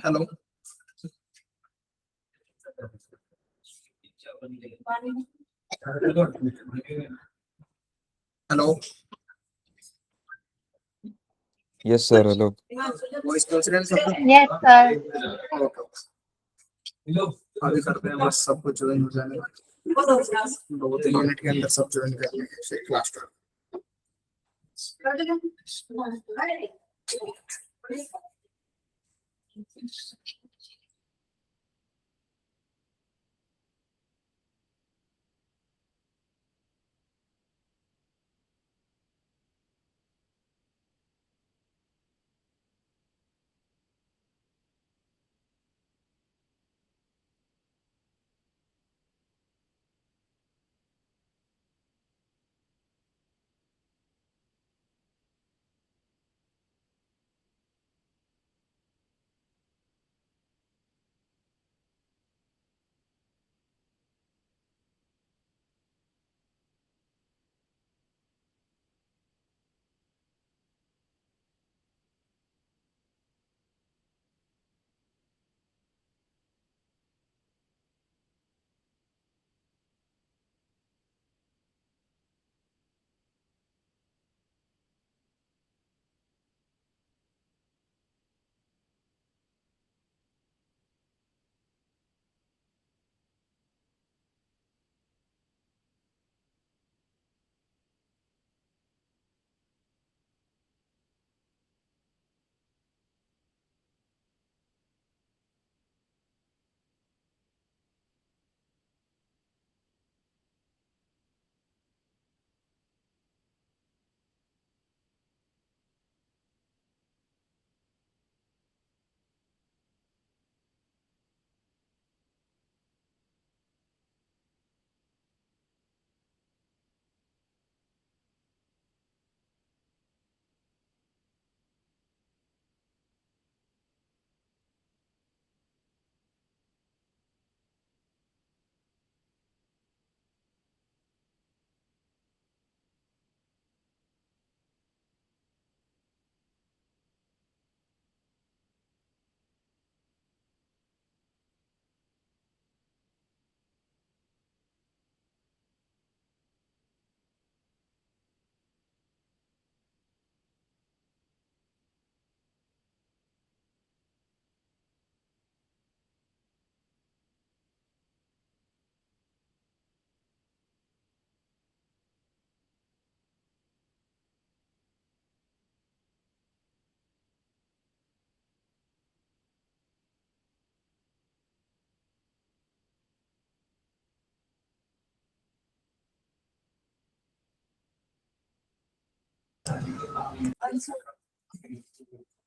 Hello. Hello. Yes sir, hello. Voice पहुंच रहे हैं सबको? Yes sir. ओके, अभी करते हैं बस सबको ज्वाइन हो जाने, 2-3 मिनट के अंदर सब ज्वाइन कर लेंगे फिर क्लास स्टार्ट।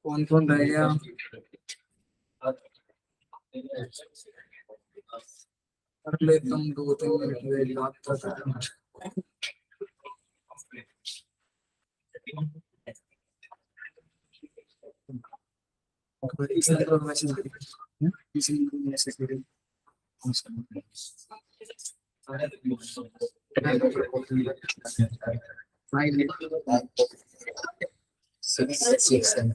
कौन कौन रह गया? कर ले तुम 2-3 मिनट वेट, बात कर। किसी ने मैसेज किया, किसी ने मैसेज किया। फाइल 667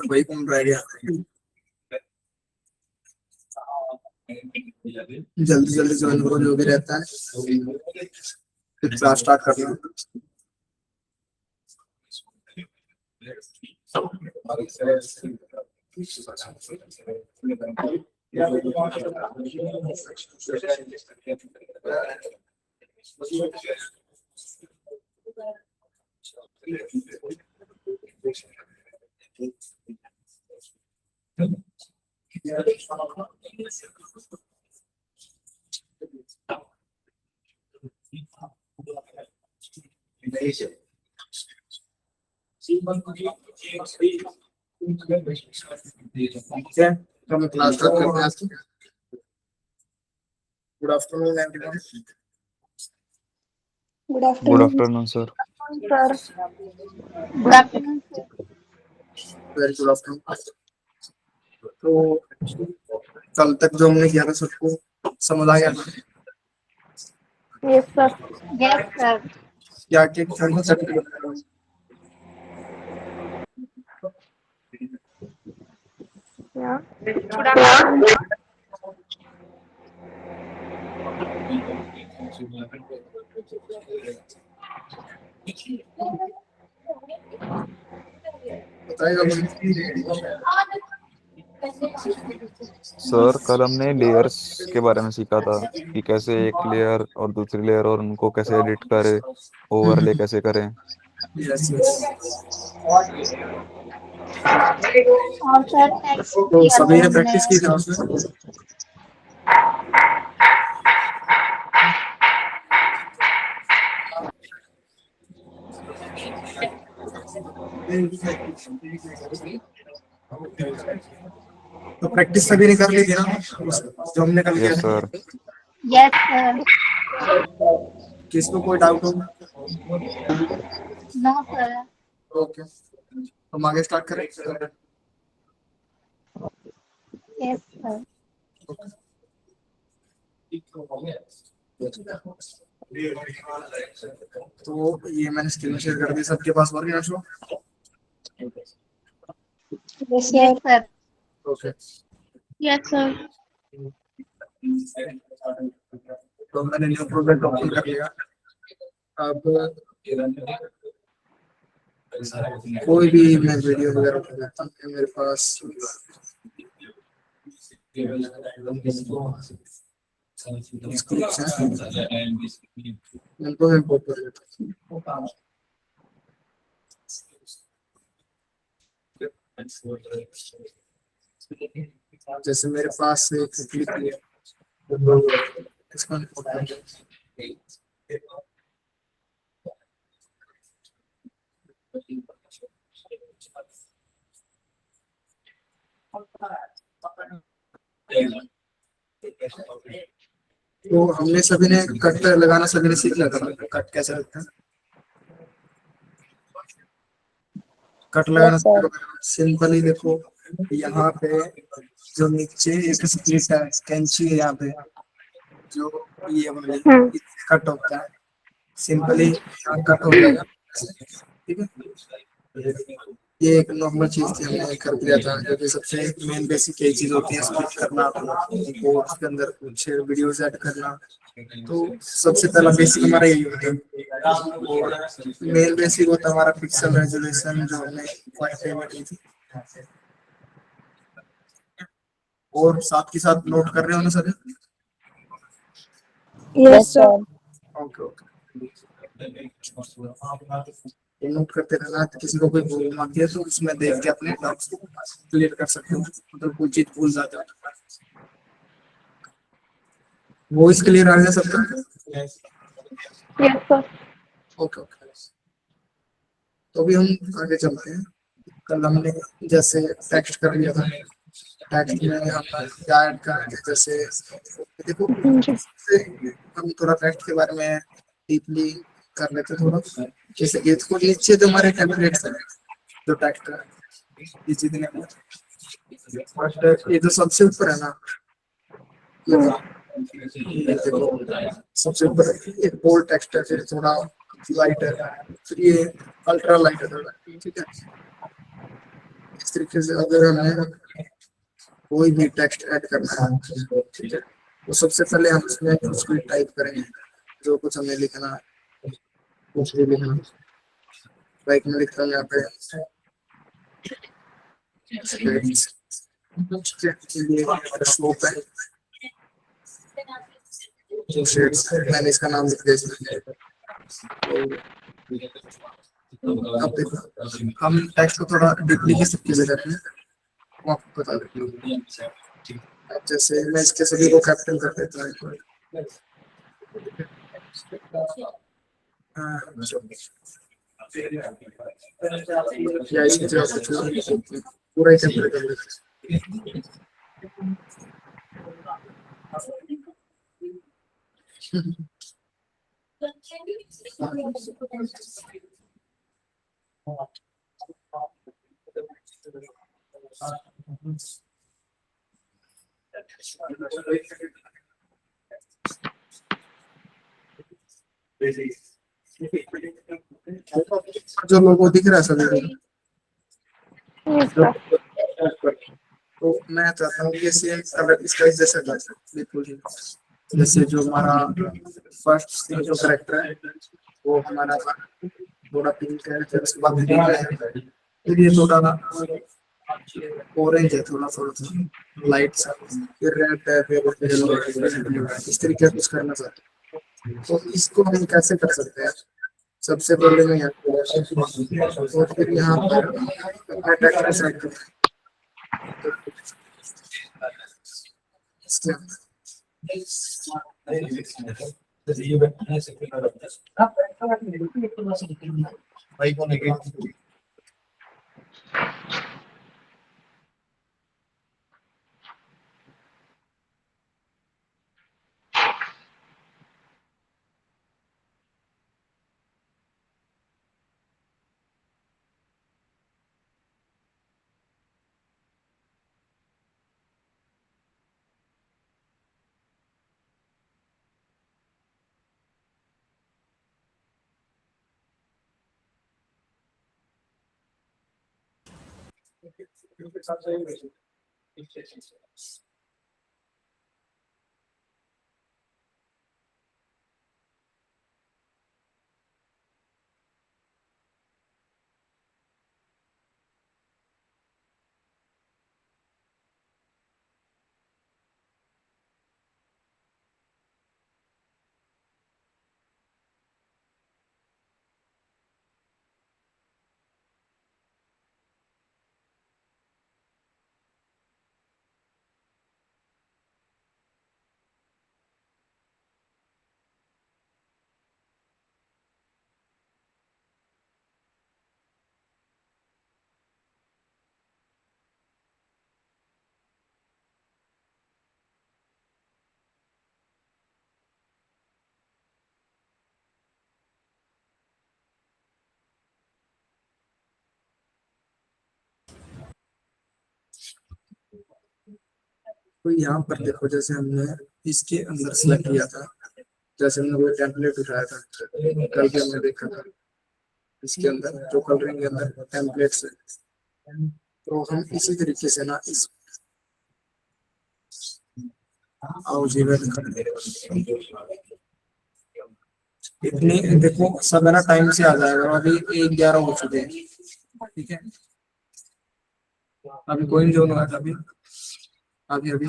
भाई कौन रह गया? जल्दी जल्दी ज्वाइन करो जो भी रहता है, फिर क्लास स्टार्ट करना। ठीक है, तो हम क्लास स्टार्ट करते हैं आज की। Good afternoon everyone. Good good afternoon afternoon sir. Sir. Good afternoon sir. Very good afternoon. तो कल तक जो हमने किया था सबको समझ आ गया? Yes sir. Yes sir. क्या क्या सर्टिफिकेट? Good afternoon. बताएगा सर कल हमने लेयर्स के बारे में सीखा था कि कैसे एक लेयर और दूसरी लेयर और उनको कैसे एडिट करें, ओवरले कैसे करें। Yes yes. और सर टेक्स्ट तो किया था सभी ने हमने। प्रैक्टिस की थी उसमें? तो प्रैक्टिस सभी ने कर ली थी ना जो हमने कल किया यस था? सर। Yes sir. किसको कोई डाउट हो? No sir. ओके, हम आगे स्टार्ट करें। Yes sir. तो ये मैंने स्क्रीन शेयर कर दी सबके पास, वर्क ना show. Yes sir. Okay, yes sir. तो मैंने न्यू प्रोजेक्ट ओपन कर लिया। अब कोई भी मैं वीडियो वगैरह उठा लेता हूँ मेरे पास। इनको इम्पोर्ट कर लेता हूँ। जैसे मेरे पास एक क्लिप है, इसका import कर लेते हैं। तो हमने सभी ने कट लगाना सभी ने सीख लिया था, कट कैसे लगता है। कट लगाना सिंपली देखो, यहाँ पे जो नीचे एक स्प्लिट है, कैंची है यहाँ पे, जो ये वाली कट होता है, सिंपली यहाँ कट हो जाएगा। ठीक है, ये एक नॉर्मल चीज थी, हमने कर दिया था। जो कि सबसे मेन बेसिक यही चीज होती है, स्प्लिट करना और उसके अंदर कुछ वीडियोस ऐड करना। तो सबसे पहला बेसिक हमारा यही होता है। और मेन बेसिक होता है हमारा पिक्सल रेजोल्यूशन, जो हमने वाईफाई में की थी। और साथ के साथ नोट कर रहे हो ना sir? Yes sir. Okay okay, note करते रहना। किसी को कोई प्रॉब्लम आती है तो उसमें देख के अपने डाउट्स को क्लियर कर सकते हो, मतलब कोई चीज भूल जाते हो। वॉइस क्लियर आ गया सबका? Yes sir. ओके ओके, तो अभी हम आगे चलते हैं। कल हमने जैसे टेक्स्ट कर लिया था, टेक्स्ट में हम क्या ऐड करेंगे। जैसे देखो, हम थोड़ा टेक्स्ट के बारे में डीपली कर लेते हैं थोड़ा। जैसे ये तो नीचे जो हमारे टेम्पलेट्स हैं, जो टेक्स्ट है, ये चीजें फर्स्ट ये जो सबसे ऊपर है ना, ये देखो सबसे ऊपर एक बोल्ड टेक्स्ट है, फिर थोड़ा लाइट है, फिर ये अल्ट्रा लाइट है थोड़ा। ठीक है, इस तरीके से अगर हमें कोई भी टेक्स्ट ऐड करना है, ठीक है, तो सबसे पहले हम उसमें कुछ भी टाइप करेंगे, जो कुछ हमें लिखना है, कुछ भी लिखना। लाइक मैं लिखता हूँ यहाँ पे स्लोप है, शेड्स मैंने इसका नाम लिख दिया इसमें। अब देखो हम टेक्स्ट को थोड़ा डीपली किस तरीके से करते हैं वो आपको बता देता हूँ। अब जैसे मैं इसके सभी को कैपिटल कर देता हूँ। या इसकी जगह कुछ पूरा ही कैपिटल कर देते हैं। जो लोगों दिख रहा है सभी को, Yes, sir. तो मैं चाहता हूँ कि सेम कलर इसका जैसा कर बिल्कुल ही। जैसे जो हमारा फर्स्ट जो करेक्टर है वो हमारा थोड़ा पिंक है, फिर उसके बाद ग्रीन है, फिर ये थोड़ा ऑरेंज है, थोड़ा थोड़ा लाइट सा, फिर रेड है, फिर येलो है। इस तरीके से कुछ करना चाहते हैं तो इसको हम कैसे कर सकते हैं। सबसे पहले मैं यहाँ पे और फिर यहाँ पर मैं टेक्स्ट सेट करता हूँ। तो यहाँ पर देखो जैसे हमने इसके अंदर सेलेक्ट किया था, जैसे हमने वो टेम्पलेट उठाया था कल भी हमने देखा था, इसके अंदर जो कलरिंग के अंदर टेम्पलेट्स है, तो हम इसी तरीके से ना इस आओ जीवन इतने देखो सब है ना टाइम से आ जाएगा। अभी 1:11 हो चुके हैं, ठीक है। अभी कोई जो होगा अभी अभी अभी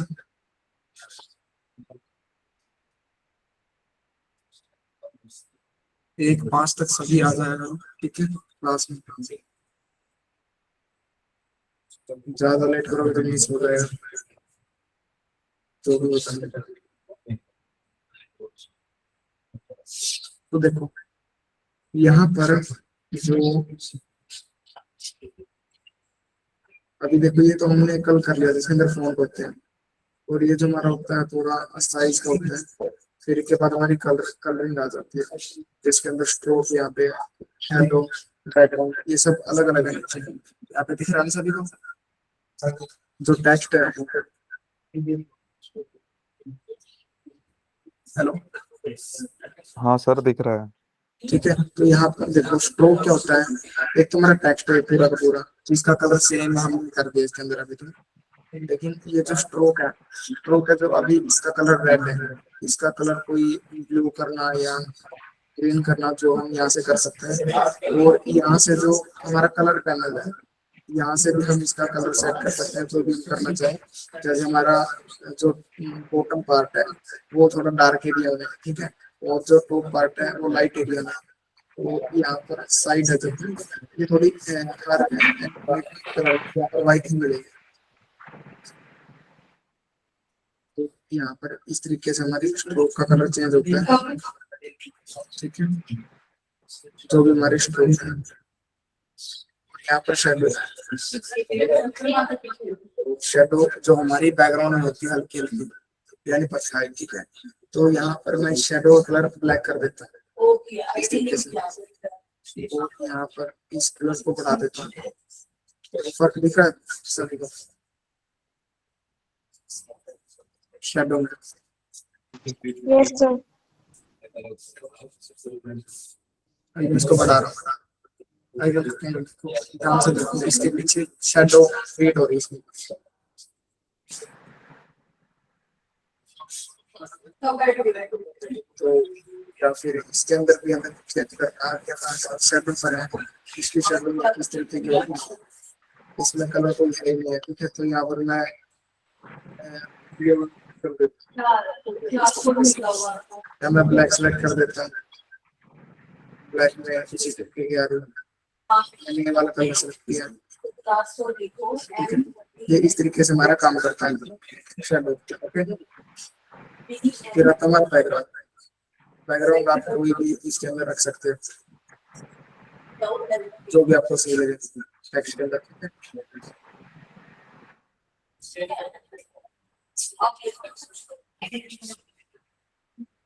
1:05 तक सभी आ जाएगा, ठीक है क्लास में। ज्यादा लेट करोगे तो मिस हो जाएगा, तो भी होता है। तो देखो यहाँ पर जो अभी देखो ये तो हमने कल कर लिया जिसके अंदर फोन होते हैं, और ये जो हमारा होता है थोड़ा साइज का होता है। फिर इसके बाद हमारी कलरिंग आ जाती है जिसके अंदर स्ट्रोक, यहाँ पे हेलो, बैकग्राउंड, ये सब अलग अलग है। यहाँ पे दिख रहा है सभी को जो टेक्स्ट है। हेलो, हाँ सर दिख रहा है। ठीक है। तो यहाँ पर देखो स्ट्रोक क्या होता है, एक तो हमारा टेक्स्ट है पूरा का पूरा जिसका कलर सेम हम कर दिया इसके अंदर अभी तो। लेकिन ये जो स्ट्रोक है, स्ट्रोक है जो अभी इसका कलर रेड है, इसका कलर कोई ब्लू करना या ग्रीन करना जो हम यहाँ से कर सकते हैं। और यहाँ से जो हमारा कलर पैनल है यहाँ से भी हम इसका कलर सेट कर सकते हैं जो भी करना चाहे। जैसे हमारा जो बॉटम पार्ट है वो थोड़ा डार्क एरिया में, ठीक है, और जो टॉप पार्ट है वो लाइट एरिया में। तो यहाँ पर साइड है जो ये थोड़ी वाइट मिलेगी। तो यहाँ पर इस तरीके से हमारी स्ट्रोक का कलर चेंज होता है, ठीक है, जो भी हमारे स्ट्रोक है। यहाँ पर शेडो जो हमारी बैकग्राउंड में होती है हल्की हल्की यानी परछाई, ठीक है, तो यहाँ पर मैं शेडो कलर ब्लैक कर देता हूँ इस तरीके से। तो यहाँ पर इस कलर को बढ़ा देता हूँ, फर्क दिख रहा है सभी को शेडो में। Yes sir. इसको बढ़ा रहा हूँ, ध्यान से देखो इसके पीछे शेडो फेड हो रही है इसमें। तो या फिर इसके अंदर भी हमें शेडो पर है, इसकी शेडो में किस तरीके की इसमें कलर कोई है नहीं है, ठीक है, तो यहाँ पर मैं ये कर देता हूँ, मैं ब्लैक सेलेक्ट कर देता हूँ, ब्लैक में किसी तरीके की आ रही है वाला कलर सेलेक्ट किया, ठीक है, ये इस तरीके से हमारा काम करता है शेडो। ओके, फिर आता हमारा बैकग्राउंड। बैकग्राउंड आप कोई भी इसके अंदर रख सकते हो जो भी आपको सही लगे टेक्स्ट के अंदर, ठीक है।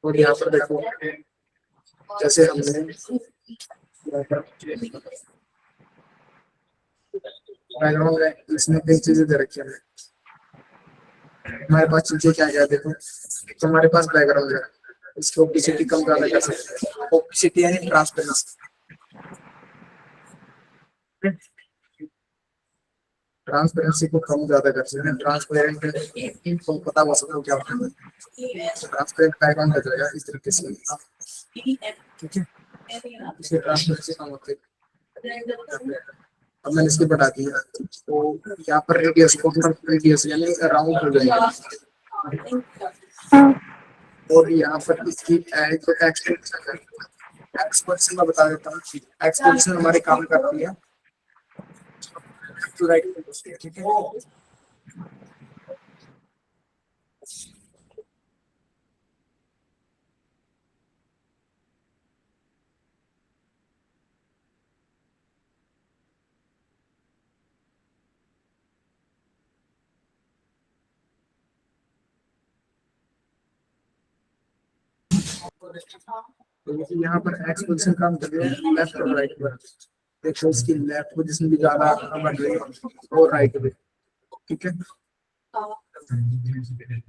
और यहाँ पर देखो जैसे हमने बैकग्राउंड में इसमें कई चीजें दे रखी है हमारे पास चीजें क्या क्या देखो, तो हमारे पास बैकग्राउंड है, इसकी ओपेसिटी कम ज्यादा कर सकते हैं, ओपेसिटी यानी ट्रांसपेरेंसी। ट्रांसपेरेंसी को कम ज्यादा कर सकते हैं, ट्रांसपेरेंट तो पता हो सकता है क्या होता है, ट्रांसपेरेंट बैकग्राउंड हो जाएगा इस तरीके से, ठीक है, इससे ट्रांसपेरेंसी कम होती है। अब मैंने इसकी बढ़ा दी है, तो यहाँ पर रेडियस रेडियस यानी राउंड हो जाएगा, और यहाँ पर इसकी एक्सपोजिशन मैं बता देता हूँ। एक्सपोजिशन हमारे काम करती है टू राइट, ठीक है, तो यहाँ पर एक्सपोजिशन काम कर रही है लेफ्ट और राइट पर। देखो इसकी लेफ्ट पोजीशन भी ज्यादा बढ़ रही है और राइट में, ठीक है,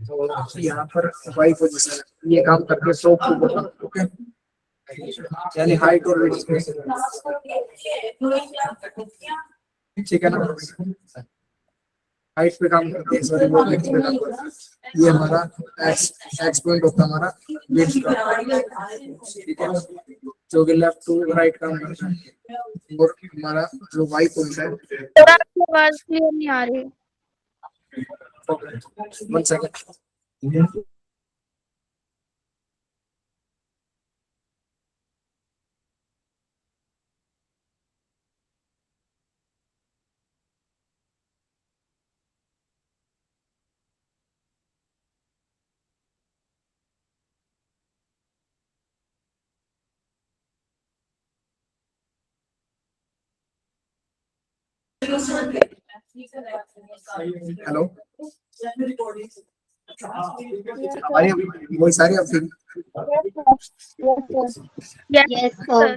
तो यहाँ पर वाई पोजीशन ये काम करके टॉप टू बॉटम, ओके, यानी हाइट और विड्थ, ठीक है ना, हाइट पे काम करते हैं, सॉरी वो विड्थ पे काम करते हैं। ये हमारा एक्स पॉइंट होता है हमारा विड्थ का, ठीक है, जो कि लेफ्ट टू राइट काम करता है, और हमारा जो वाई पॉइंट है, थोड़ा आपकी आवाज क्लियर नहीं आ रही। 1 सेकंड। हेलो, हमारी वही सारी अब फिर यस सर।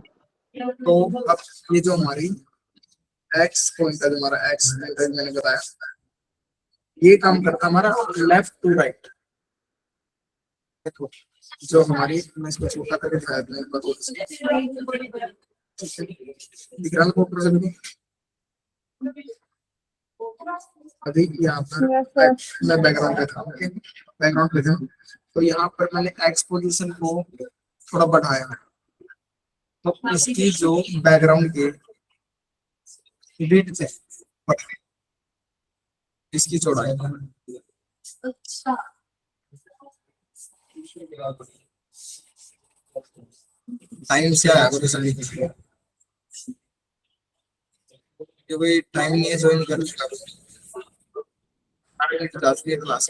तो अब ये जो हमारी एक्स पॉइंट है, हमारा एक्स मैंने बताया, ये काम करता हमारा लेफ्ट टू राइट। देखो जो हमारी, मैं इसको छोटा करके दिखाया था दिख रहा है अभी यहाँ पर मैं बैकग्राउंड पे था, ओके, बैकग्राउंड पे था, तो यहाँ पर मैंने एक्सपोजिशन को थोड़ा बढ़ाया, तो इसकी जो बैकग्राउंड के विड्थ है इसकी चौड़ाई अच्छा टाइम से आया करो सभी क्योंकि टाइम नहीं है ज्वाइन कर क्लास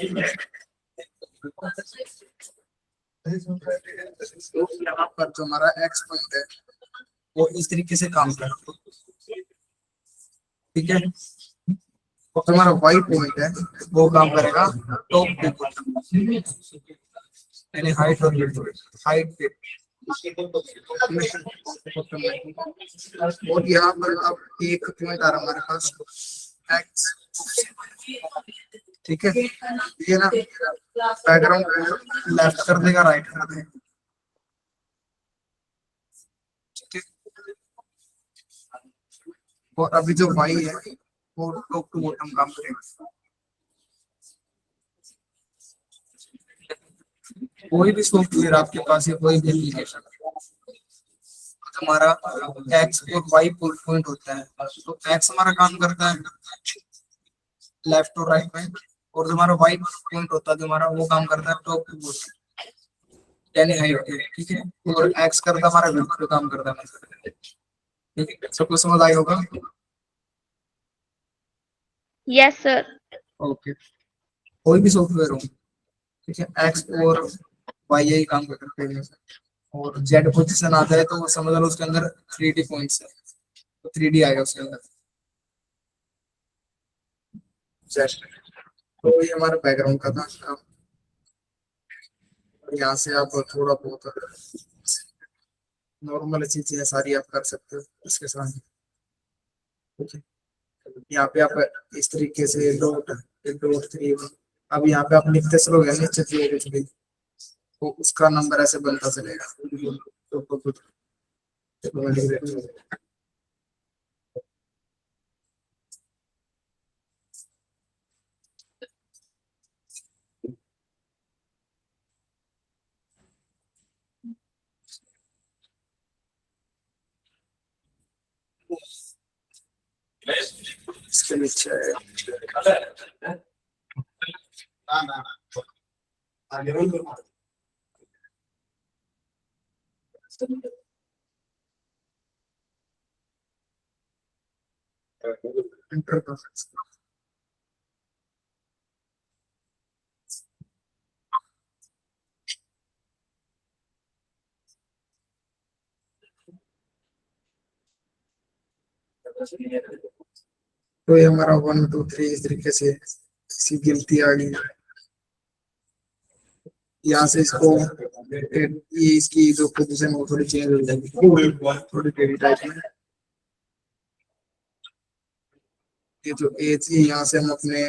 यहाँ पर जो हमारा एक्स पॉइंट है वो इस तरीके से काम करता है, ठीक है। और तुम्हारा वाई पॉइंट है वो काम करेगा टॉप पे यानी हाइट और हाइट पे। और यहाँ पर अब एक पॉइंट आ रहा हमारे पास एक्स, ठीक है। ये ना बैकग्राउंड लेफ्ट कर देगा राइट कर देगा, ठीक है। और अभी जो वाई है वो टॉप टू बॉटम काम करेगा। कोई भी सॉफ्टवेयर आपके पास है, कोई भी एप्लीकेशन, हमारा एक्स और वाई पॉइंट होता है, तो एक्स हमारा काम करता है लेफ्ट और राइट में, और जो हमारा वाई पॉइंट होता है जो हमारा वो काम करता है टॉप टू बॉटम यानी हाइट पे, ठीक है। और एक्स करता है हमारा विड्थ पे काम करता है, ठीक है। सबको समझ आया होगा? Yes sir. ओके। कोई भी सॉफ्टवेयर हो, ठीक है, एक्स और वाई यही काम करते हैं। और जेड पोजीशन आता है तो समझ लो उसके अंदर 3D पॉइंट्स है, तो 3D आएगा उसके अंदर जेड। तो ये हमारा बैकग्राउंड का था काम। यहाँ से आप थोड़ा बहुत नॉर्मल चीजें सारी आप कर सकते हो इसके साथ, ठीक है। यहाँ पे आप इस तरीके से डॉट डॉट थ्री, अब यहाँ पे आप लिखते चलोगे नीचे थ्री कुछ भी तो उसका नंबर ऐसे बनता चलेगा। तो मैं लिख देता हूँ। इसके नीचे इंटर कर सकते हो। तो ये हमारा 1 2 3 इस तरीके से इसकी गिनती आ गई। यहाँ से इसको ये इसकी जो पोजीशन वो थोड़ी चेंज हो जाएगी थोड़ी टेढ़ी टाइप में। ये जो एज है यहाँ से हम अपने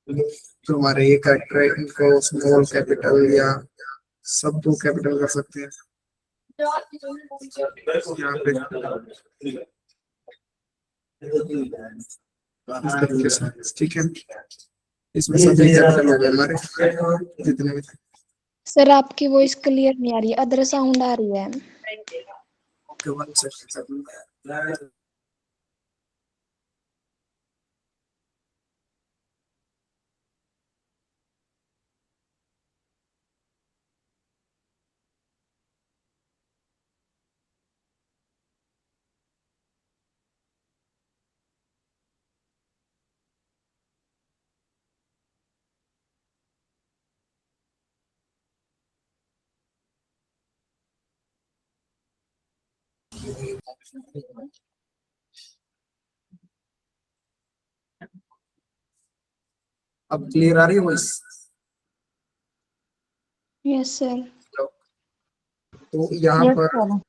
जो हमारे ये कैरेक्टर है इनको स्मॉल कैपिटल या सब दो कैपिटल कर सकते हैं यहाँ पे इस तरीके से, ठीक है। इसमें सभी कैपिटल हो गए हमारे जितने भी थे। सर आपकी वॉइस क्लियर नहीं आ रही है, अदर साउंड आ रही है। Okay, 1 second. अब क्लियर आ रही है वॉइस? Yes sir. तो यहाँ यस पर सर।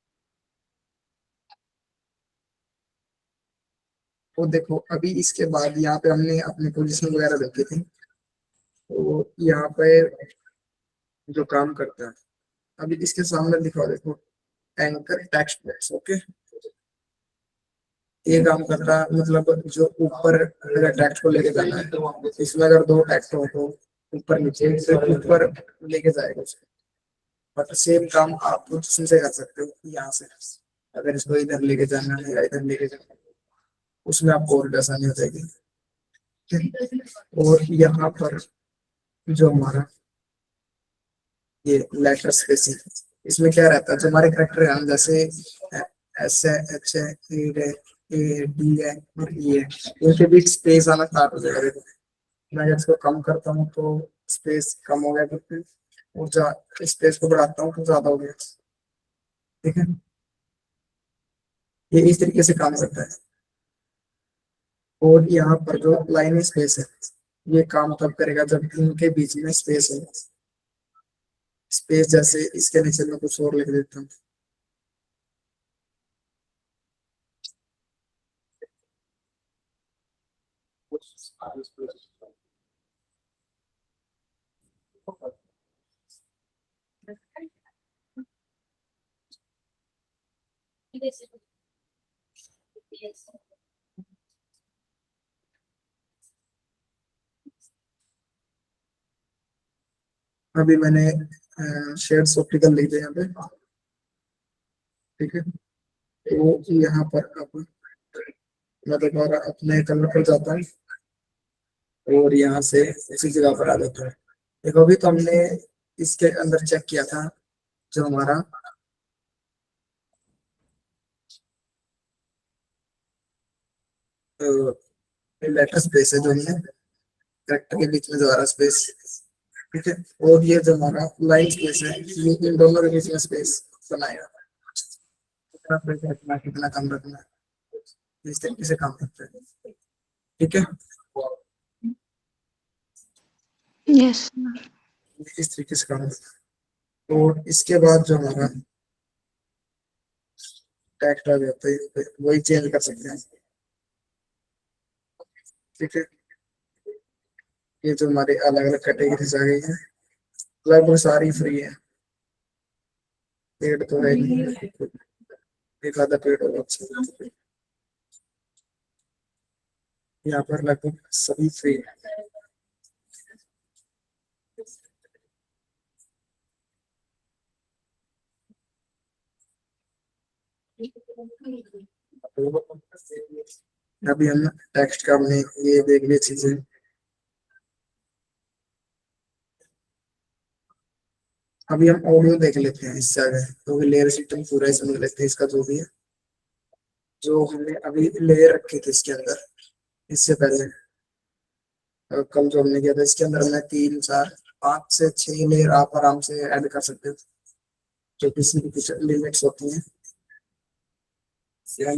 वो देखो अभी इसके बाद यहाँ पे हमने अपनी पोजीशन वगैरह रखी थी, तो यहाँ पे जो काम करता है अभी इसके सामने दिखाओ, देखो एंकर टेक्स्ट बॉक्स, ओके। ये काम करता है मतलब जो ऊपर अगर टेक्स्ट को लेके जाना है तो इसमें अगर दो टेक्स्ट हो तो ऊपर नीचे से ऊपर लेके जाएगा उसको। बट सेम काम आप पोजीशन से कर सकते हो यहाँ से, अगर इसको इधर लेके जाना है या इधर लेके जाना है उसमें आपको और आसानी हो जाएगी। ठीक है? और यहाँ पर जो हमारा ये लेटर स्पेसिंग, इसमें क्या रहता है, जो हमारे करेक्टर है जैसे एस है, एच है, ए डी है और ई है, इनके बीच स्पेस आना स्टार्ट हो जाएगा। देखो मैं जब इसको कम करता हूँ तो स्पेस कम हो गया, बिल्कुल, और स्पेस को बढ़ाता हूँ तो ज्यादा हो गया। ठीक है, ये इस तरीके से काम करता है। और यहाँ पर जो लाइन स्पेस है, ये काम तब करेगा जब इनके बीच में स्पेस है। स्पेस जैसे इसके नीचे में कुछ और लिख देता हूँ। अभी मैंने शेड्स ऑप्टिकल लिख दिया यहाँ पे। ठीक है, तो यहाँ पर अब मैं दोबारा अपने कलर पर जाता हूँ और यहाँ से उसी जगह पर आ जाता है। देखो अभी तो हमने इसके अंदर चेक किया था, जो हमारा लेटर स्पेस है, जो हमने करेक्टर के बीच में जो आ रहा स्पेस। ठीक है, और ये जो हमारा लाइन स्पेस है, ये इन दोनों के बीच में स्पेस बनाएगा। कितना space रखना है, कितना कम रखना है, इस तरीके से काम करते हैं। ठीक है, यस। इस तरीके से काम करते हैं। और इसके बाद जो हमारा टेक्स्ट आ जाता है, वही चेंज कर सकते हैं। ठीक है, ये जो हमारे अलग अलग कैटेगरीज आ गई है, लगभग सारी फ्री है। पेड तो है नहीं, एक आधा पेड और अच्छा, यहाँ पर लगभग सभी फ्री है। अभी हम टेक्स्ट का हमने ये देख लिया चीजें। अभी हम ऑडियो देख लेते हैं इससे आगे, तो लेयर सिस्टम पूरा ही समझ लेते हैं इसका, जो भी है, जो हमने अभी लेयर रखे थे इसके अंदर इससे पहले। कल जो हमने किया था इसके अंदर हमने 3 4 5 से 6 लेयर आप आराम से ऐड कर सकते हो, जो किसी की कुछ लिमिट्स होती हैं,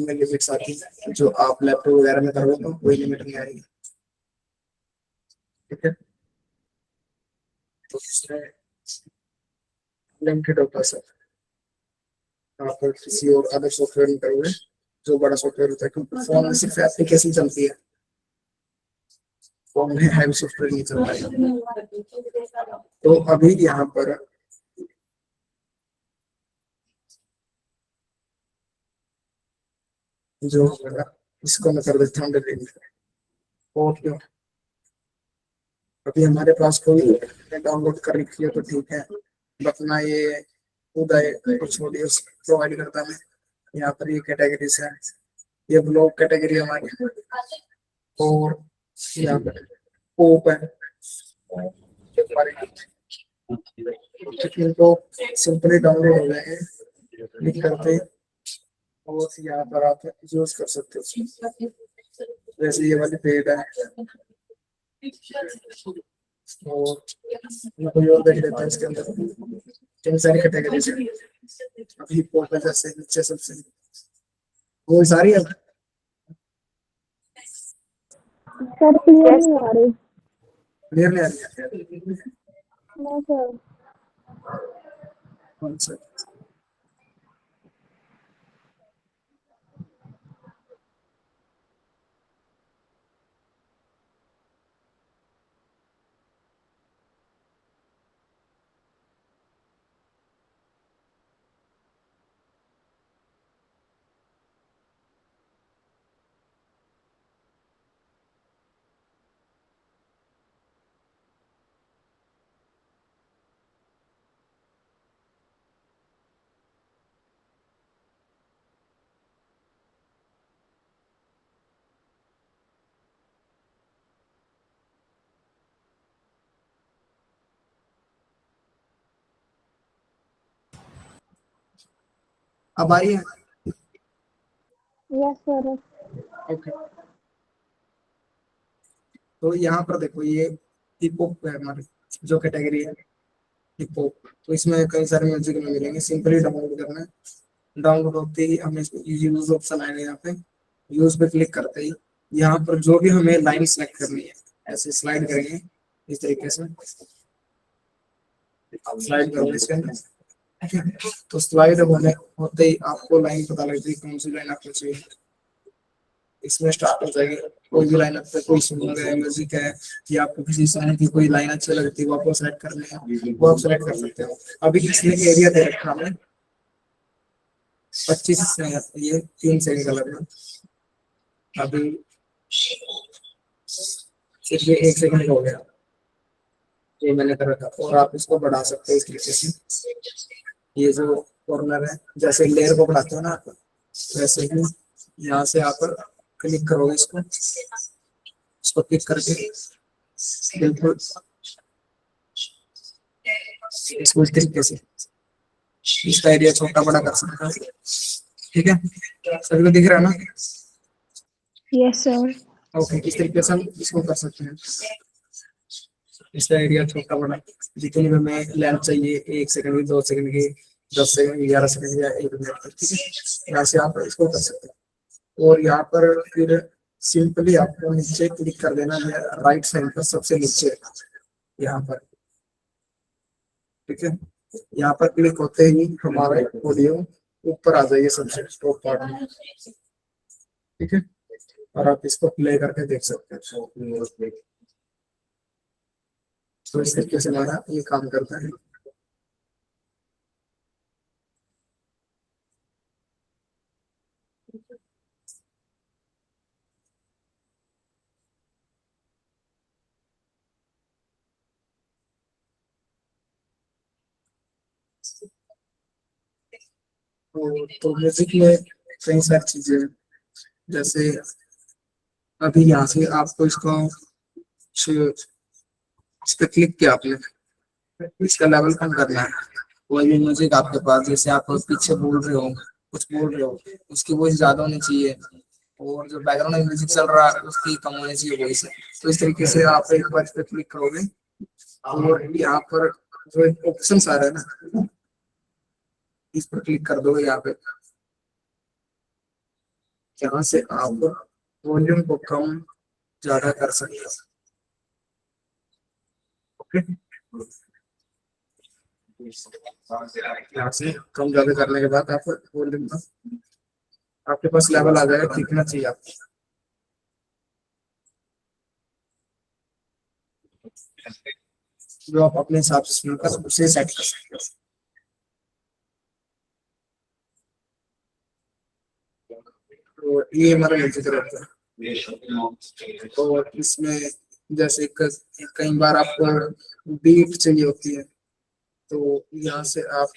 में लिमिट्स आती है, जो आप लैपटॉप वगैरह में करोगे तो कोई लिमिट नहीं आएगी। ठीक है, तो इसमें लिमिटेड होता है सर, आप किसी और अदर सॉफ्टवेयर में करोगे जो बड़ा सॉफ्टवेयर होता है, क्योंकि फोन में सिर्फ एप्लीकेशन चलती है, फोन में हैवी सॉफ्टवेयर नहीं चल पाएगा। तो अभी यहाँ पर जो इसको मैं कर देता हूँ डिलीट। और क्यों, अभी हमारे पास कोई डाउनलोड कर रखी है तो ठीक है, वरना ये उदय कुछ वीडियोस प्रोवाइड करता है। यहाँ पर ये कैटेगरीज है, ये ब्लॉग कैटेगरी हमारी, और यहाँ पर पोप है, जो हमारे इनको सिंपली डाउनलोड हो जाएंगे, क्लिक करते और यहाँ पर आप यूज कर सकते हो। जैसे ये वाली पेड है, और मैं कोई और देख लेता है इसके अंदर, कई सारी कैटेगरीज है। अभी पोप है, जैसे नीचे सबसे वो सारी है। सर क्लियर नहीं आ रही। क्लियर नहीं आ रही है? No sir. कौन सा? अब आ रही है? Yes sir. ओके, तो यहाँ पर देखो ये हिप हॉप है हमारी जो कैटेगरी है हिप हॉप। तो इसमें कई सारे म्यूजिक में मिलेंगे, सिंपली डाउनलोड करना है। डाउनलोड होते ही हमें यूज ऑप्शन आएगा, यहाँ पे यूज पे क्लिक करते ही यहाँ पर जो भी हमें लाइन सेलेक्ट करनी है ऐसे स्लाइड करेंगे इस तरीके से, स्लाइड करोगे इसके अंदर, ठीक है। तो स्लाइड होने होते ही आपको लाइन पता लग जाएगी कौन सी लाइन आपको चाहिए, इसमें स्टार्ट हो जाएगी। कोई भी लाइन आपको कोई सॉन्ग है, म्यूजिक है, या आपको किसी सॉन्ग की कोई लाइन अच्छी लगती है वो आपको सेलेक्ट करनी है, वो आप सेलेक्ट कर सकते हो। अभी इसमें एरिया दे रखा हमने 25 ये 3 सेकंड का लगना, अभी सिर्फ ये 1 सेकंड हो गया ये मैंने कर रखा। और आप इसको बढ़ा सकते हो इस तरीके से, ये जो कॉर्नर है जैसे लेयर को बढ़ाते हो ना आप, वैसे ही यहाँ से आप क्लिक करोगे इसको क्लिक करके बिल्कुल इसको इस तरीके से इसका एरिया छोटा बड़ा कर सकते हैं, ठीक है। सभी को दिख रहा है ना? Yes sir. ओके, इस तरीके से हम इसको कर सकते हैं, इसका एरिया छोटा बड़ा जितनी भी हमें लेंथ चाहिए, 1 सेकंड की, 2 सेकंड की, 10 सेकंड, 11 सेकंड या 1 मिनट तक, ठीक है। यहाँ से आप इसको कर सकते हैं। और यहाँ पर फिर सिंपली आपको नीचे क्लिक कर देना है, राइट साइड पर सबसे नीचे यहाँ पर, ठीक है। यहाँ पर क्लिक होते ही हमारा ऑडियो ऊपर आ जाइए सबसे टॉप पार्ट में, ठीक है। और आप इसको प्ले करके देख सकते हैं। तो इस तरीके से हमारा ये काम करता है। तो म्यूजिक में कई सारी चीजें हैं, जैसे अभी यहाँ से आपको इसको इस पे क्लिक किया आपने, इसका लेवल कम करना है। कोई भी म्यूजिक आपके पास, जैसे आप पीछे बोल रहे हो, कुछ बोल रहे हो, उसकी वॉइस ज्यादा होनी चाहिए, और जो बैकग्राउंड में म्यूजिक चल रहा है उसकी कम होनी चाहिए वॉइस। तो इस तरीके से आप एक बार इस पे क्लिक करोगे और यहाँ पर जो ऑप्शन आ रहा है ना, इस पर क्लिक कर दोगे यहाँ पे, जहाँ से आप वॉल्यूम को कम ज्यादा कर सकते हो, ओके। यहाँ से कम ज्यादा करने के बाद आप वॉल्यूम का आपके पास लेवल आ जाएगा कितना चाहिए आपको। जो आप अपने हिसाब से सुनकर उसे सेट कर सकते हो। तो ये हमारा म्यूजिक रहता है। और इसमें जैसे कई बार आपको बीट चाहिए होती है, तो यहाँ से आप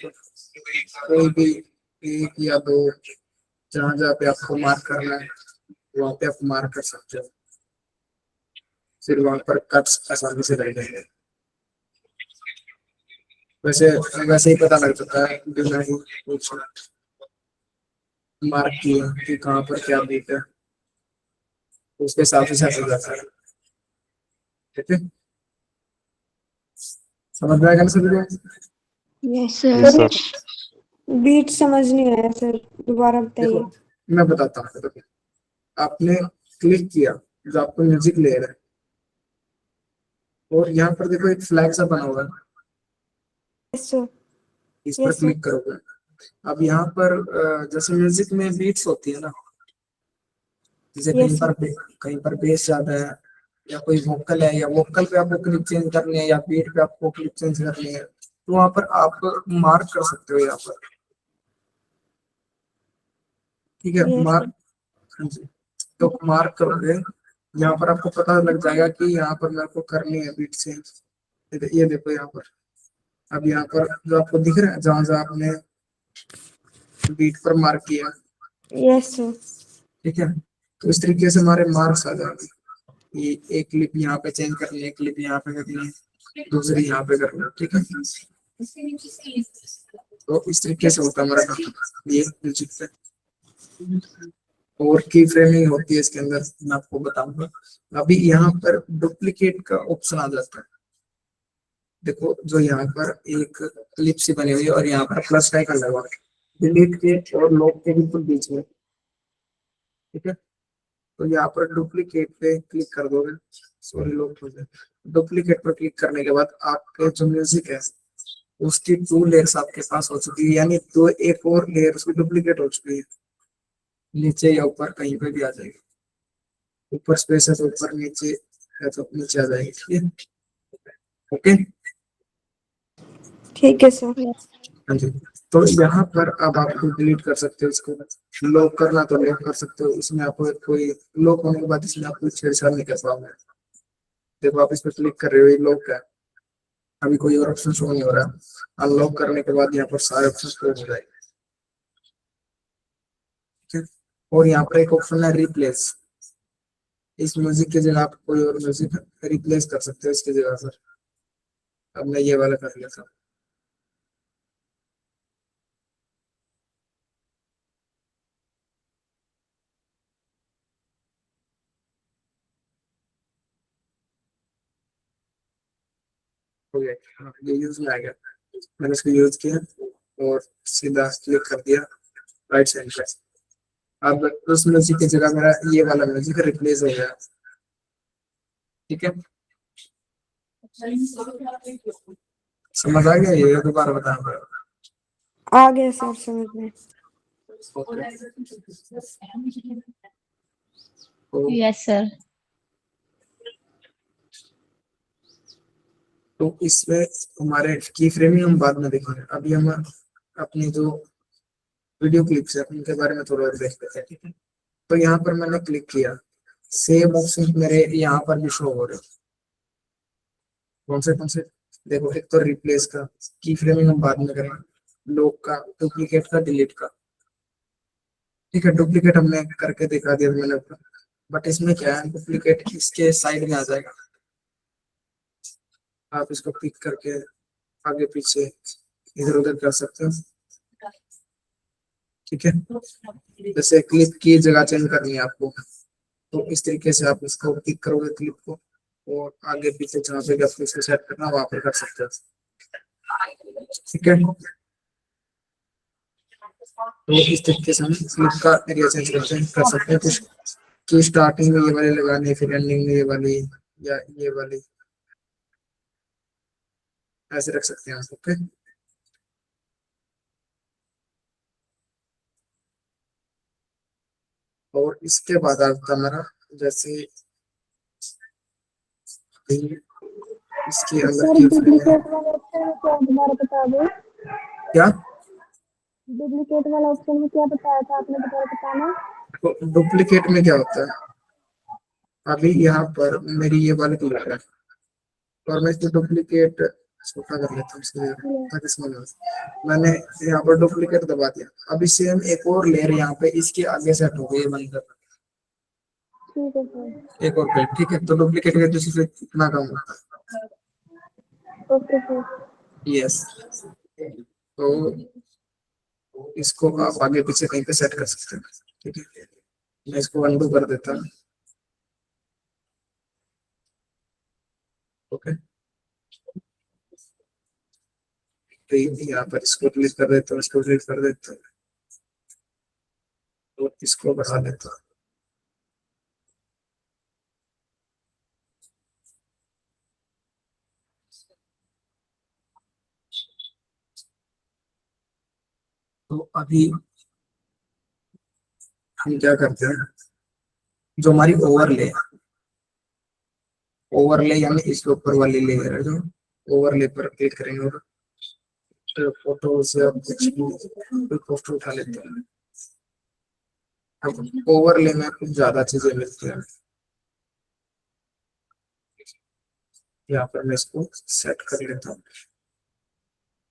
कोई भी 1 या 2 जहाँ जहाँ पे आपको मार्क करना है वहाँ पे आप मार्क कर सकते हो, फिर वहां पर कट्स आसानी से रह जाएंगे। वैसे वैसे ही पता लग जाता है बिना ही कुछ मार्क किए कि कहाँ पर क्या बीट है, उसके हिसाब से सेट हो जाता है, ठीक है। समझ में आएगा ना सभी को? Yes yes sir. Sir. Beat समझ नहीं आया सर, दोबारा बताइए। देखो मैं बताता हूँ, देखो आपने क्लिक किया जो आपको म्यूजिक ले रहा है, और यहाँ पर देखो एक फ्लैग सा बना हुआ है, यस सर। इस पर यस सर। क्लिक करोगे। अब यहाँ पर जैसे म्यूजिक में बीट्स होती है ना, जैसे यस सर। कहीं पर बेस ज्यादा है, या कोई वोकल है, या वोकल पे आपको क्लिप चेंज करनी है, या बीट पे आपको क्लिप चेंज करनी है, तो वहां पर आप मार्क कर सकते हो यहाँ पर, ठीक है। यस मार्क, हाँ जी। तो मार्क करोगे यहाँ पर आपको पता लग जाएगा कि यहाँ पर मेरे को करनी है बीट चेंज। ये देखो यहाँ पर, अब यहाँ पर जो आपको दिख रहा है जहाँ जहाँ आपने बीट पर मार्क किया, यस सर। ठीक है। तो इस तरीके से हमारे मार्क्स आ जाएंगे। ये एक क्लिप यहाँ पे चेंज करनी है, क्लिप यहाँ पे करनी है, दूसरी यहाँ पे करनी है, ठीक है। तो इस तरीके से होता है हमारा काम ये म्यूजिक पे। और की फ्रेमिंग होती है इसके अंदर, मैं आपको बताऊंगा। अभी यहाँ पर डुप्लीकेट का ऑप्शन आ जाता है। देखो जो यहाँ पर एक क्लिप सी बनी हुई है और यहाँ पर प्लस का आइकन लगा हुआ है डिलीट के और लॉक के बिल्कुल बीच में, ठीक है। तो यहाँ पर डुप्लीकेट पे क्लिक कर दोगे, सॉरी लॉक हो जाए। डुप्लीकेट पर क्लिक करने के बाद आपके जो म्यूजिक है उसकी 2 लेयर्स आपके पास हो चुकी है, यानी दो एक और लेयर उसकी डुप्लीकेट हो चुकी है। नीचे या ऊपर कहीं पे भी आ जाएगी, ऊपर स्पेस है तो ऊपर, नीचे है तो नीचे आ जाएगी, ठीक है। ओके ठीक है सर। हाँ जी। तो यहाँ पर अब आप डिलीट कर सकते हो इसको, लॉक करना तो लॉक कर सकते हो। इसमें आपको कोई लॉक होने के बाद इसमें आप कोई छेड़छाड़ नहीं कर पाओगे। देखो आप इस पर क्लिक कर रहे हो, ये लॉक है, अभी कोई और ऑप्शन शो नहीं हो रहा। अनलॉक करने के बाद यहाँ पर सारे ऑप्शन शो हो जाएंगे, ठीक है। और यहाँ पर एक ऑप्शन है रिप्लेस, इस म्यूजिक की जगह आप कोई और म्यूजिक रिप्लेस कर सकते हो इसकी जगह पर। अब मैं ये वाला कर लेता हूँ। हो गया, हाँ, ये यूज में आ गया। मैंने इसको यूज किया और सीधा क्लिक कर दिया राइट साइड पे। अब उस म्यूजिक की जगह मेरा ये वाला म्यूजिक रिप्लेस हो गया, ठीक है। समझ आ गया, ये दोबारा बताना पड़ेगा। आ गया सर समझ में। तो यस सर। तो इसमें हमारे की फ्रेमिंग हम बाद में देखेंगे, अभी हम अपनी जो वीडियो क्लिप्स है उनके बारे में थोड़ा और देख लेते हैं, ठीक है। तो यहाँ पर मैंने क्लिक किया, सेम ऑप्शन मेरे यहाँ पर भी शो हो रहे हैं। कौन से देखो, एक तो रिप्लेस का, की फ्रेमिंग हम बाद में करेंगे, लॉक का, डुप्लीकेट का, डिलीट का, ठीक है। डुप्लीकेट हमने करके दिखा दिया मैंने ऊपर, बट इसमें क्या है, डुप्लीकेट इसके साइड में आ जाएगा। आप इसको पिक करके आगे पीछे इधर उधर कर सकते हो, ठीक है। जैसे क्लिप की जगह चेंज करनी है आपको, तो इस तरीके से आप इसको पिक करोगे क्लिप को, और आगे पीछे जहाँ पे आपको इसको सेट करना वहां पे कर सकते हो, ठीक है। तो इस तरीके से हम क्लिप का एरिया चेंज कर सकते हैं। कुछ की स्टार्टिंग में ये वाली लगानी, फिर एंडिंग में ये वाली, या ये वाली, ऐसे रख सकते हैं, ओके। और इसके बाद आपका मेरा जैसे इसके अंदर सर की डुप्लीकेट वाला ऑप्शन में क्या दोबारा बता दो। क्या डुप्लीकेट वाला ऑप्शन में क्या बताया था आपने, दोबारा बताना। डुप्लीकेट में क्या होता है, अभी यहाँ पर मेरी ये वाली क्लिप है और मैं इसको डुप्लीकेट छोटा कर लेता हूँ इसलिए ताकि समझ आ जाए। मैंने यहाँ पर डुप्लीकेट दबा दिया, अभी सेम एक और लेयर यहाँ पे इसके आगे सेट हो गई है, बंद कर ठीक है सर। एक और प्लेट, ठीक है। तो डुप्लीकेट की वजह से कितना कम होता है, ओके सर। यस। तो इसको आप आगे पीछे कहीं पे सेट कर सकते हैं, ठीक है। मैं इसको अनडू कर देता हूँ, ओके। तो यहाँ पर इसको क्लिक कर देता हूँ, इसको क्लिक कर देता हूँ और इसको बढ़ा देता हूँ, तो अभी हम क्या करते हैं, जो हमारी ओवरले यानी इसके ऊपर वाली लेयर है, जो ओवरले पर क्लिक करेंगे और फोटो से आप कुछ भी फोटो उठा लेते हैं। अब ओवरले में कुछ ज्यादा चीजें मिलती हैं, यहाँ पर मैं इसको सेट कर लेता हूँ।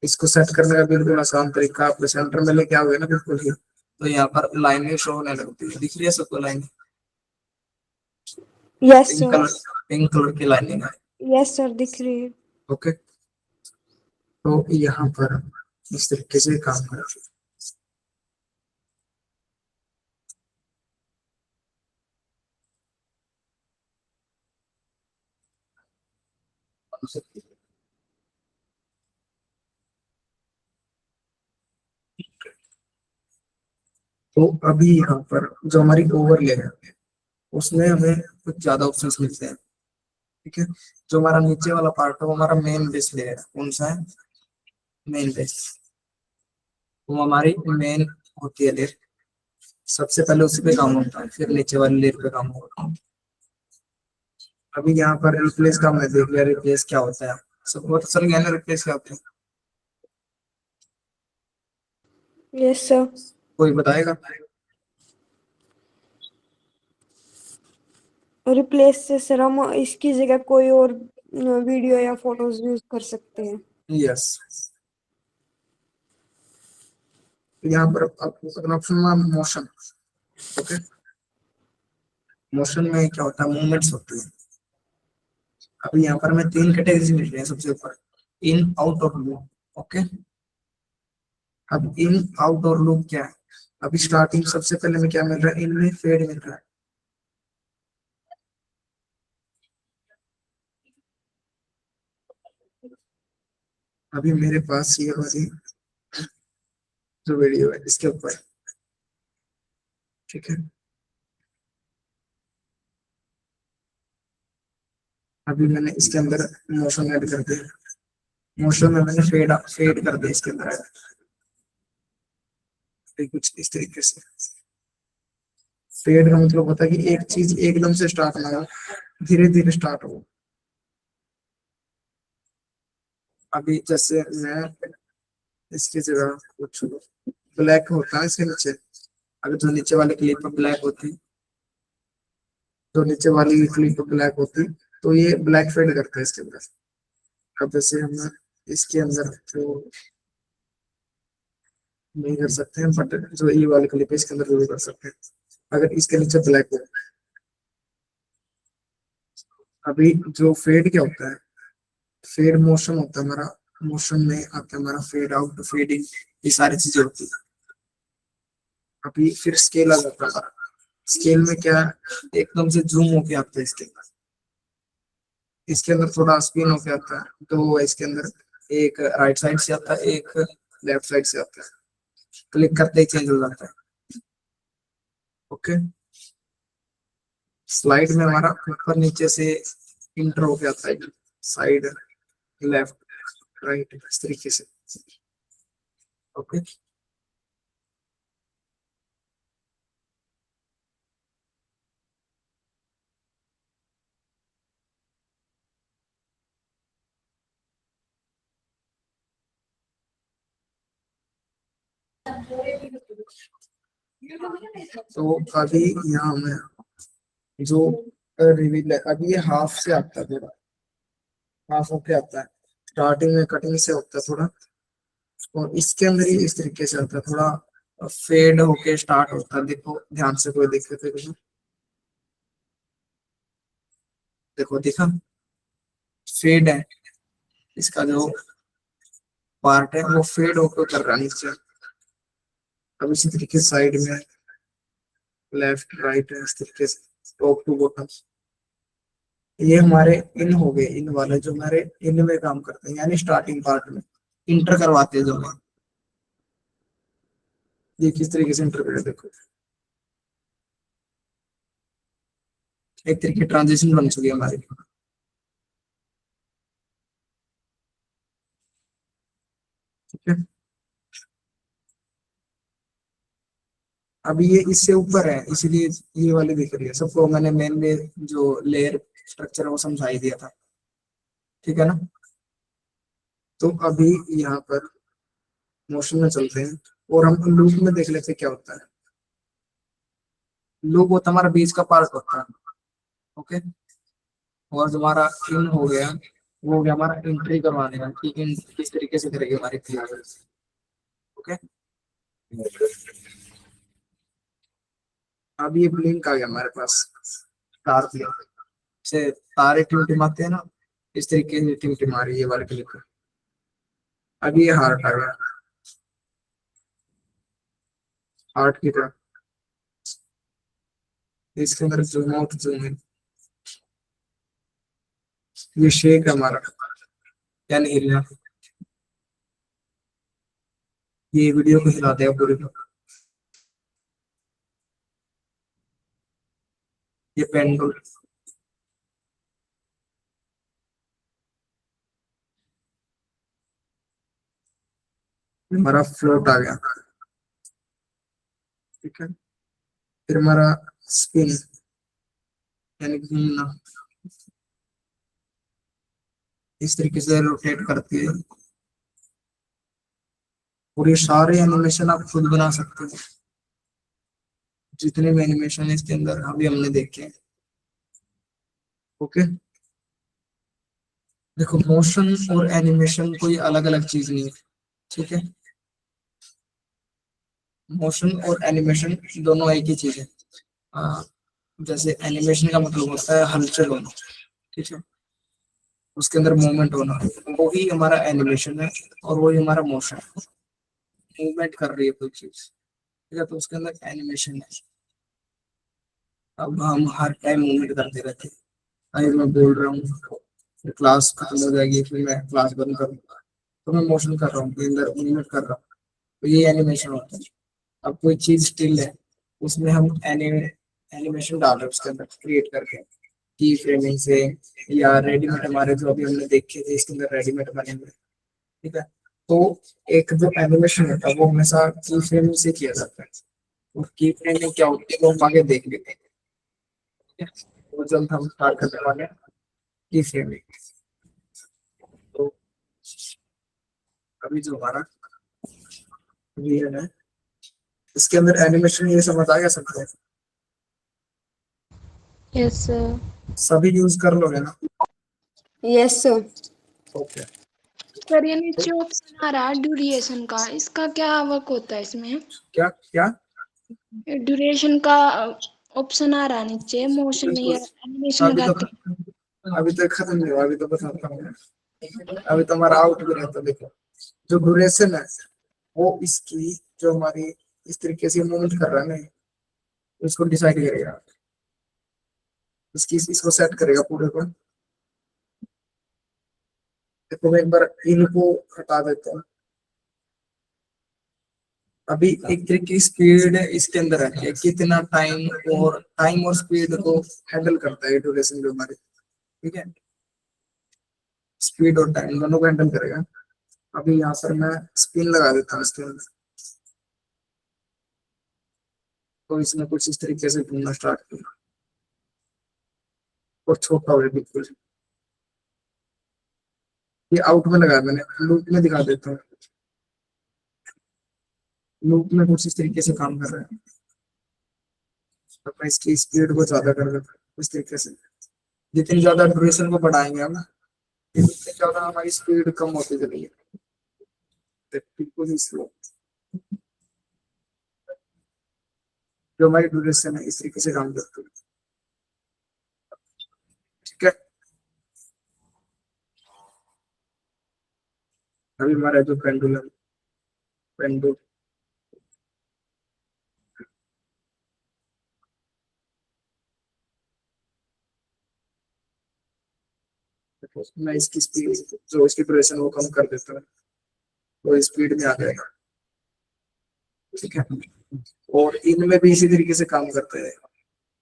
इसको सेट करने का बिल्कुल आसान तरीका, आपको सेंटर में लेके आओगे ना बिल्कुल ही, तो यहाँ पर लाइनें शो होने लगती है, दिख रही है सबको line, yes pink sir. Colour, pink colour की लाइनिंग है, यस सर दिख रही है। ओके। तो यहाँ पर इस तरीके से काम करती है। तो अभी यहाँ पर जो हमारी ओवरले है उसमें हमें कुछ ज्यादा ऑप्शंस मिलते हैं। ठीक है, जो हमारा नीचे वाला पार्ट है वो हमारा मेन बेस लेयर है। कौन सा है? Main base. वो हमारी मेन होती है लेयर। सबसे पहले उसी पे काम होता है, फिर नीचे वाली लेयर पे काम होगा। अभी यहाँ पर रिप्लेस का मैं देख लिया, रिप्लेस क्या होता है सब बहुत चल गया ना। रिप्लेस क्या होता है यस सर। कोई बताएगा? रिप्लेस से सर हम इसकी जगह कोई और वीडियो या फोटोज यूज कर सकते हैं। यस, यहाँ पर आपको ऑप्शन में मोशन। ओके, मोशन में क्या होता है? मूवमेंट्स होती है। अभी यहाँ पर हमें तीन कैटेगरी मिल रही है। सबसे ऊपर इन, आउट और लूप। ओके, अब इन, आउट और लूप क्या है? अभी स्टार्टिंग सबसे पहले में क्या मिल रहा है? इनमें फेड मिल रहा है। अभी मेरे पास ये वाली जो वीडियो है इसके ऊपर, ठीक है, अभी मैंने इसके अंदर मोशन ऐड कर दिया। मोशन में मैंने फेड फेड कर दिया इसके अंदर कुछ इस तरीके से। फेड का मतलब होता है कि एक चीज एकदम से स्टार्ट ना हो, धीरे धीरे स्टार्ट हो। अभी जैसे मैं इसकी जगह कुछ ब्लैक होता है इसके नीचे, अगर जो नीचे वाली क्लिप पर ब्लैक होती, जो नीचे वाली क्लिप पर ब्लैक होती तो ये ब्लैक फेड करता है इसके अंदर। अब जैसे हम इसके अंदर जो नहीं कर सकते हैं, बट जो ये वाली क्लिप है इसके अंदर जरूर कर सकते हैं अगर इसके नीचे ब्लैक हो। अभी जो फेड क्या होता है? फेड मोशन होता है हमारा। मोशन में आता है हमारा फेड आउट, फेडिंग, ये सारी चीजें होती है। अभी फिर स्केल आ जाता है हमारा। स्केल में क्या है? एकदम से जूम होके आता है इसके अंदर। इसके अंदर थोड़ा स्पिन होके आता है। तो इसके अंदर एक राइट साइड से आता है, एक लेफ्ट साइड से आता है। क्लिक करते ही चेंज हो जाता है। ओके, स्लाइड में हमारा ऊपर नीचे से इंटर होके आता है, साइड, लेफ्ट, राइट, इस तरीके से। ओके, तो अभी यहाँ में जो रिवील है, अभी ये हाफ से आता है, थोड़ा हाफ होके आता है। स्टार्टिंग में कटिंग से होता है थोड़ा, और इसके अंदर ही इस तरीके से आता है, थोड़ा फेड होके स्टार्ट होता है। देखो ध्यान से, कोई दिक्कत है? देखो दिखा, फेड है इसका जो पार्ट है वो फेड होकर कर रहा है नीचे। अब इसी तरीके साइड में लेफ्ट राइट है, इस तरीके से टॉप टू बॉटम। ये हमारे इन हो गए, इन वाले जो हमारे इन में काम करते हैं, यानी स्टार्टिंग पार्ट में इंटर करवाते हैं जो हमें। ये किस तरीके से इंटर करे, देखो एक तरीके ट्रांजिशन बन चुकी है हमारी। ठीक है, अभी ये इससे ऊपर है इसलिए ये वाली दिख रही है सबको। मैंने मेन जो लेयर स्ट्रक्चर है वो समझा ही दिया था, ठीक है ना। तो अभी यहाँ पर मोशन में चलते हैं और हम लूप में देख लेते हैं क्या होता है। लूप होता है हमारा बीच का पार्ट होता है। ओके, और जो हमारा इन हो गया वो हो गया हमारा एंट्री करवाने का, कि इन किस तरीके से करेगी हमारी क्लास। ओके, अब ये ब्लिंक आ गया हमारे पास, तार ब्लिंक से तारे टिमटिमाते हैं ना, इस तरीके से टिमटिमा रही है ये वाले क्लिक। अब ये हार्ट आ गया, हार्ट की तरह। इसके अंदर जूम आउट जूम इन, ये शेक है हमारा, यानी हिलना। ये वीडियो को हिला देगा पूरी को। ये पेंडुल, हमारा फ्लोट आ गया, ठीक है। फिर हमारा स्पिन यानी घूमना, इस तरीके से रोटेट करती है। और ये सारे एनिमेशन आप खुद बना सकते हो, जितने भी एनिमेशन इसके अंदर अभी हमने देखे हैं। ओके, देखो मोशन और एनिमेशन कोई अलग अलग चीज नहीं है, ठीक है। मोशन और एनिमेशन दोनों एक ही चीज है। जैसे एनिमेशन का मतलब होता है हलचल होना, ठीक है, उसके अंदर मूवमेंट होना, वही हमारा एनिमेशन है और वही हमारा मोशन है। मूवमेंट कर रही है कोई चीज, ठीक है, तो उसके अंदर एनिमेशन है। अब हम हर टाइम मूवमेंट करते रहते हैं। अरे मैं बोल रहा हूँ, फिर क्लास खत्म हो जाएगी, फिर मैं क्लास बंद करूंगा, तो मैं मोशन कर रहा हूँ, अंदर मूवमेंट कर रहा हूँ, तो ये एनिमेशन होता है। अब कोई चीज स्टिल है, उसमें हम एनिमेशन डाल रहे हैं उसके अंदर क्रिएट करके, की फ्रेमिंग से, या रेडीमेड हमारे जो अभी हमने देखे थे इसके अंदर रेडीमेड बने हुए, ठीक है। तो एक जो एनिमेशन होता है वो हमेशा की फ्रेमिंग से किया जाता है, और की फ्रेमिंग क्या होती है वो हम आगे देख लेते हैं, ठीक है। तो जल्द हम स्टार्ट करने वाले हैं की फ्रेमिंग। तो अभी जो हमारा ये है, इसके अंदर एनिमेशन ये समझ आ गया सबको? यस सभी यूज कर लोगे ना? Yes sir. ओके, सर, ये नीचे ऑप्शन आ रहा है ड्यूरेशन का, इसका क्या वर्क होता है इसमें? क्या क्या? ड्यूरेशन का ऑप्शन आ रहा है नीचे, मोशन या एनिमेशन अभी तो लगाते अभी तक खत्म नहीं हुआ, अभी तो बताता हूँ मैं। अभी तो हमारा आउट भी रहता है। देखो जो ड्यूरेशन है वो इसकी, जो हमारी इस तरीके से मूवमेंट कर रहा है ना, इसको डिसाइड करेगा, इसकी इसको सेट करेगा पूरे को। देखो मैं एक बार इनको हटा देता हूँ। अभी एक तरीके की स्पीड इसके अंदर है कि कितना टाइम और स्पीड को हैंडल करता है ड्यूरेशन जो हमारी, ठीक है। स्पीड और टाइम दोनों को हैंडल करेगा। अभी यहाँ पर मैं स्पिन लगा देता हूँ इसके अंदर, तो इसने कुछ इस तरीके से घूमना स्टार्ट किया, और छोटा हो गया बिल्कुल। ये आउट में लगा मैंने, लूप में दिखा देता हूँ। लूप में कुछ इस तरीके से काम कर रहा है, तो मैं इसकी स्पीड को ज्यादा कर देता हूँ इस तरीके से। जितनी ज्यादा ड्यूरेशन को बढ़ाएंगे हम, उतनी ज्यादा हमारी स्पीड कम होती चली है, तो बिल्कुल ही स्लो। जो हमारी ड्यूरेशन है इस तरीके से काम करती है, ठीक है। अभी हमारा जो पेंडुलम, पेंडुल मैं इसकी स्पीड, जो इसकी ड्यूरेशन वो कम कर देता हूँ, तो स्पीड में आ जाएगा, ठीक है। और इनमें भी इसी तरीके से काम करते हैं।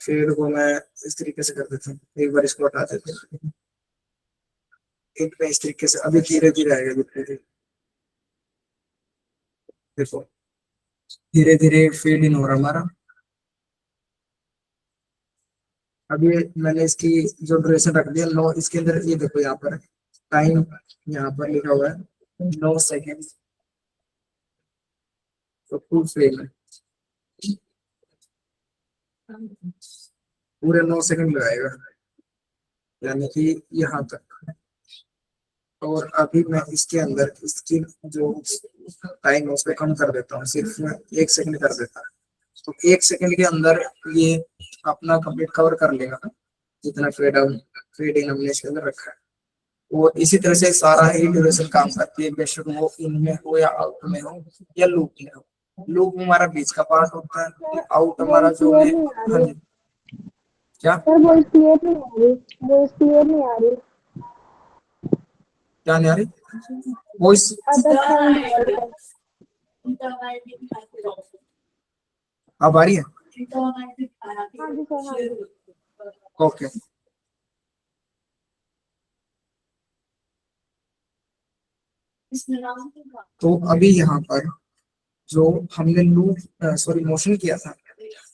फिर वो मैं इस तरीके से कर देता हूँ, एक बार इसको हटा देते हैं। इनमें इस तरीके से अभी धीरे धीरे आएगा, धीरे धीरे। देखो धीरे धीरे फेड इन हो रहा हमारा। अभी मैंने इसकी जो ड्यूरेशन रख दिया 9, इसके अंदर ये देखो यहाँ पर टाइम, यहाँ पर लिखा हुआ है 9 सेकेंड, तो फुल फ्रेम है, पूरे 9 सेकेंड लगाएगा, यानी कि यहाँ तक। और अभी मैं इसके अंदर इसकी जो टाइम है उसको कम कर देता हूँ, सिर्फ मैं 1 सेकेंड कर देता हूँ। तो 1 सेकेंड के अंदर ये अपना कंप्लीट कवर कर लेगा, जितना फेड इन हमने इसके अंदर रखा है। वो इसी तरह से सारा ही ड्यूरेशन काम करती है, बेशक वो इनमें हो या आउट में हो या लूप में हो। लूप हमारा बीच का पार्ट होता है, आउट हमारा वॉइस जो क्लियर है। नहीं आ हाँ रही जी, क्या सर, वॉइस क्लियर नहीं आ रही, वॉइस क्लियर नहीं आ रही, क्या नहीं आ रही वॉइस? अदर साउंड आ रही है। अब आ रही है? हाँ जी सर, हाँ जी। ओके। तो अभी यहाँ पर जो हमने लूप सॉरी मोशन किया था,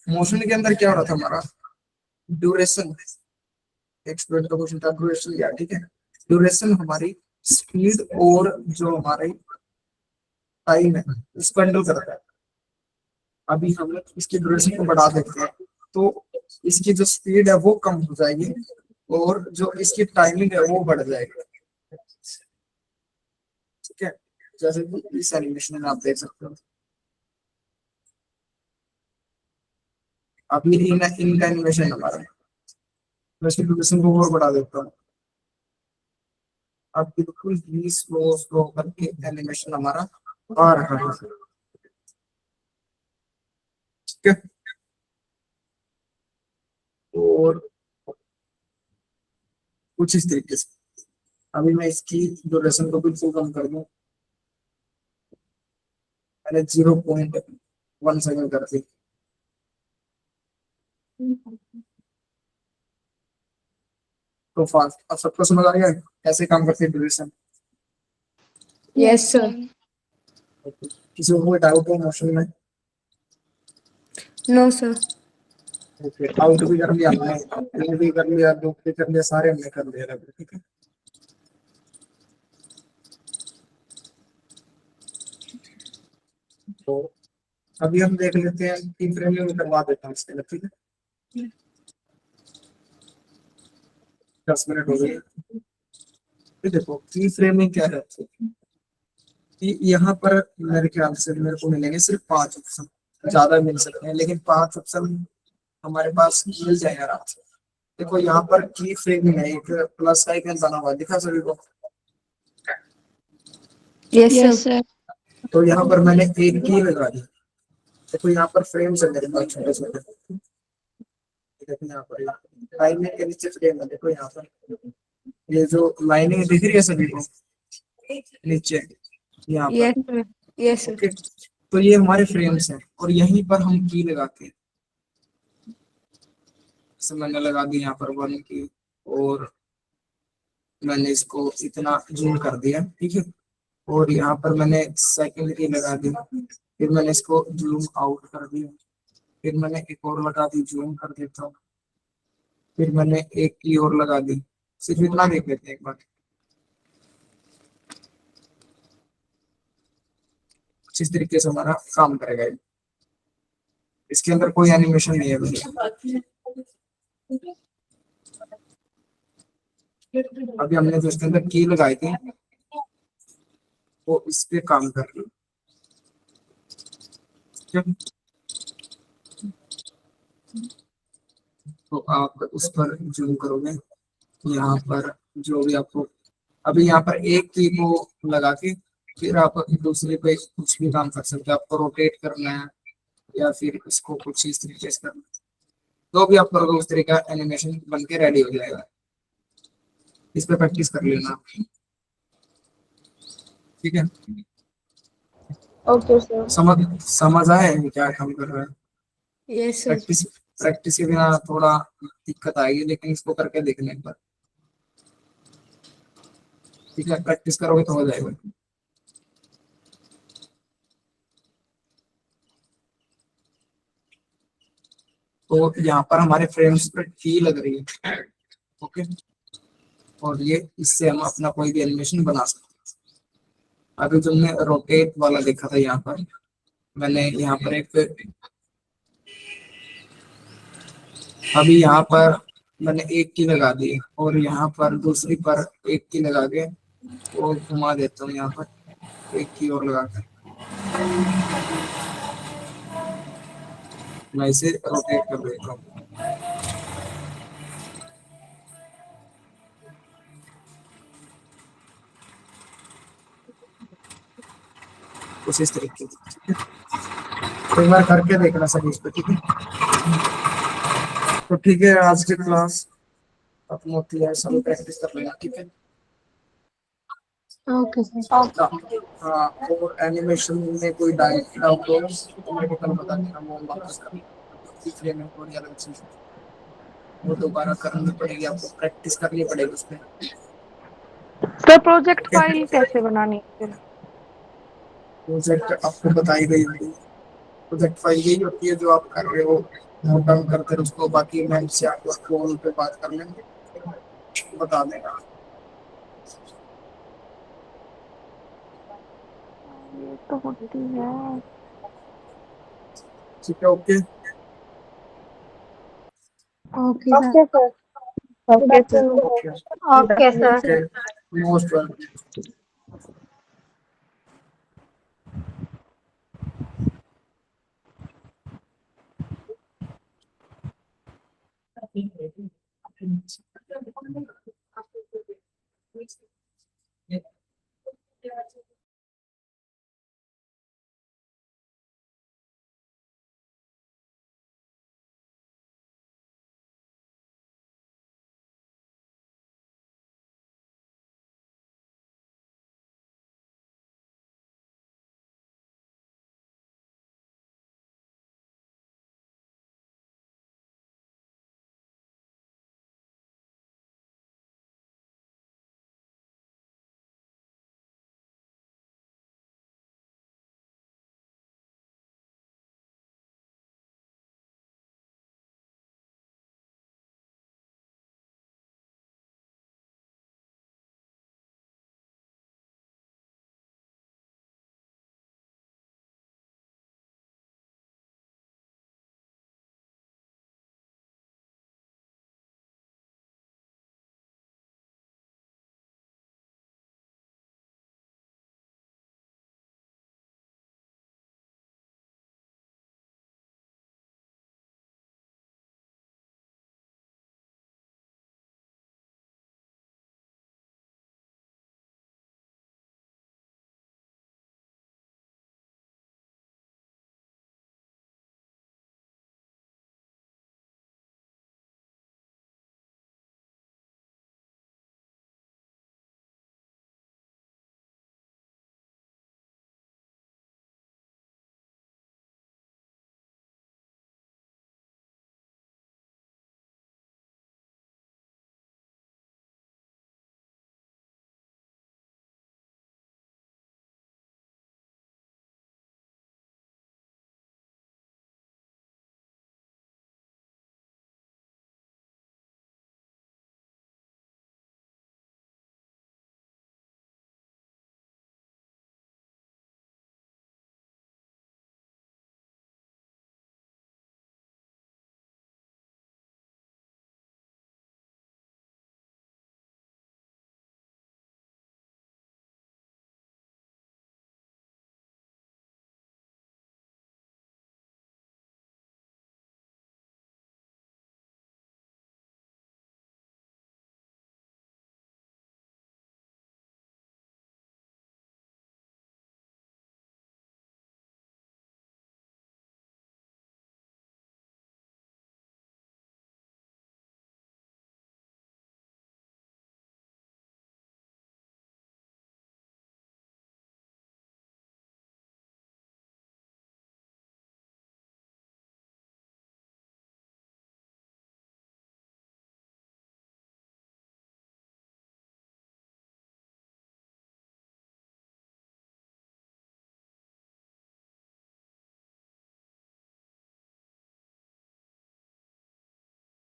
मोशन के अंदर क्या हो रहा था हमारा, ड्यूरेशन, एक्सप्लेन का क्वेश्चन था, ड्यूरेशन या ठीक है, ड्यूरेशन हमारी स्पीड और जो हमारी टाइम है उसको हैंडल करता है। अभी हम लोग इसकी ड्यूरेशन को बढ़ा देते हैं तो इसकी जो स्पीड है वो कम हो जाएगी और जो इसकी टाइमिंग है वो बढ़ जाएगी, ठीक है। जैसे कि इस एनिमेशन में आप देख सकते हो, अभी इनका एनिमेशन हमारा, मैं इसकी ड्यूरेशन को और बढ़ा देता हूँ। अब बिल्कुल ही स्लो स्लो करके एनिमेशन हमारा आ रहा है, ठीक है। और कुछ इस तरीके से अभी मैं इसकी ड्यूरेशन को बिल्कुल कम कर दूं, मैंने 0.1 सेकंड कर दी। तो फास्ट, अब सबको समझ आ गया कैसे काम करती है ड्यूरेशन? Yes sir. किसी को कोई डाउट हो मोशन में? No sir. ओके, आउट भी कर लिया हमने, इन भी कर लिया, लूप भी कर लिया, सारे हमने कर लिया अभी, ठीक है। तो अभी हम देख लेते हैं की फ्रेमिंग करवा देता हूँ इसके लिए, ठीक है। 10 मिनट हो गए। ये देखो की फ्रेमिंग क्या है कि यहाँ पर मेरे ख्याल से मेरे को मिलेंगे सिर्फ 5 ऑप्शन, ज्यादा मिल सकते हैं लेकिन 5 ऑप्शन हमारे पास मिल जाएगा आराम से। देखो यहाँ पर की फ्रेमिंग है, एक प्लस का आइकन बना हुआ दिखा सभी को। Yes yes sir. सर। तो यहाँ पर मैंने एक की लगा दी। देखो यहाँ पर फ्रेम्स है मेरे पास छोटे छोटे, देखो यहाँ पर लाइनिंग के नीचे फ्रेम है, देखो यहाँ पर ये जो लाइनिंग दिख रही है सभी को नीचे यहाँ पर, yes sir. Yes sir. Okay. तो ये हमारे फ्रेम्स हैं और यहीं पर हम की लगाते हैं, जैसे मैंने लगा दी यहाँ पर 1 की और मैंने इसको इतना जूम कर दिया, ठीक है। और यहाँ पर मैंने सेकंड की लगा दी, फिर मैंने इसको जूम आउट कर दिया, फिर मैंने एक और लगा दी, जूम कर देता हूँ, फिर मैंने एक की और लगा दी। सिर्फ इतना देख लेते हैं एक बार, कुछ इस तरीके से हमारा काम करेगा ये। इसके अंदर कोई एनिमेशन नहीं है अभी हमने जो इसके अंदर की लगाई थी वो इस पे काम कर रही है, तो आप उस पर जूम करोगे, यहाँ पर जो भी आपको, अभी यहाँ पर एक की को लगा के फिर आप दूसरे पे कुछ भी काम कर सकते हो, आपको रोटेट करना है या फिर इसको कुछ इस तरीके से करना है, तो भी आप करोगे उस तरीके का एनिमेशन बन के रेडी हो जाएगा। इस पे प्रैक्टिस कर लेना, ठीक है। Okay sir. समझ आए क्या काम कर रहा है? Yes sir. प्रैक्टिस, प्रैक्टिस के बिना थोड़ा दिक्कत आएगी लेकिन इसको करके देखने पर, ठीक है, प्रैक्टिस करोगे तो हो जाएगा। तो यहाँ पर हमारे फ्रेम्स पर की लग रही है, ओके। और ये इससे हम अपना कोई भी एनिमेशन बना सकते हैं। अभी जो हमने रोटेट वाला देखा था यहाँ पर, मैंने यहाँ पर एक, अभी यहाँ पर मैंने एक की लगा दी और यहाँ पर दूसरी पर एक की लगा के और घुमा देता हूँ, यहाँ पर एक की और लगा कर मैं इसे रोटेट कर देता हूँ, कुछ इस तरीके से, ठीक है। एक बार करके देखना सर इस पे, ठीक है? तो ठीक है, आज की क्लास खत्म होती है, सब प्रैक्टिस कर लेना, ठीक है? Okay sir. हाँ, और एनिमेशन में कोई डाउट हो तो मेरे को कल बता देना, वो हम वापस कर तीसरे में कोई अलग चीज वो दोबारा करनी पड़ेगी, आपको प्रैक्टिस करनी पड़ेगी उसमें। सर प्रोजेक्ट फाइल कैसे बनानी है फिर? प्रोजेक्ट आपको बताई गई होगी, प्रोजेक्ट फाइल यही होती है जो आप कर रहे हो, नोट डाउन करते रहो उसको, बाकी मैम से आप फोन पे बात कर लेंगे, बता देगा। ये तो होती है। ठीक है, okay. Okay sir. Okay sir. Okay sir. Okay sir. Okay, most welcome.